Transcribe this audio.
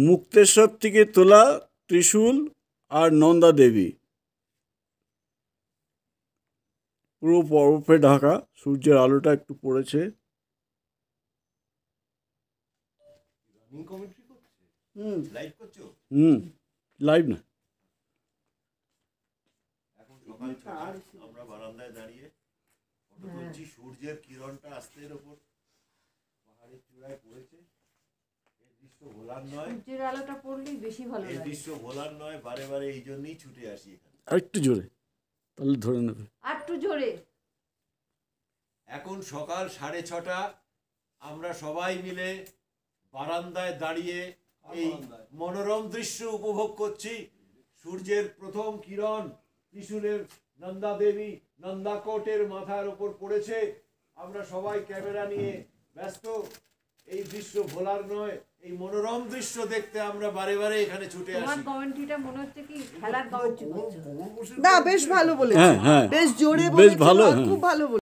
মুক্তেশ্বর থেকে তোলা ত্রিশূল আর নন্দা দেবী, পুরো বরফে ঢাকা, সূর্যের আলোটা একটু পড়েছে। লাইভ না। আমরা বারান্দায় দাঁড়িয়ে ফটো তুলছি, সূর্যের কিরণটা আস্তের ওপর পাহাড়ের চূড়ায় পড়েছে। এই দৃশ্য ভোলার নয়, সূর্যের আলোটা পড়লেই বেশি ভালো লাগে। এই দৃশ্য ভোলার নয়, বারে বারে এই জন্যই ছুটে আসি এখানে। আরেকটু জোরে, তাহলে ধরে নেবে। আরেকটু জোরে। এখন সকাল 6:30, আমরা সবাই মিলে বারান্দায় দাঁড়িয়ে এই মনোরম দৃশ্য উপভোগ করছি। সূর্যের প্রথম কিরণ ত্রিশূলের নন্দা দেবী নন্দাকোটের মাথার উপর পড়েছে। আমরা সবাই ক্যামেরা নিয়ে ব্যস্ত। এই দৃশ্য ভোলার নয়, এই মনোরম দৃশ্য দেখতে আমরা বারে বারে এখানে ছুটে আসি। তোমার কমেন্ট্রিটা মনে হচ্ছে কি খেলার কমেন্ট্রি করছো। না, বেশ ভালো বলেছে, হ্যাঁ, হ্যাঁ, বেশ জোরে বেশ বলেছে, ভালো, খুব ভালো বলেছে।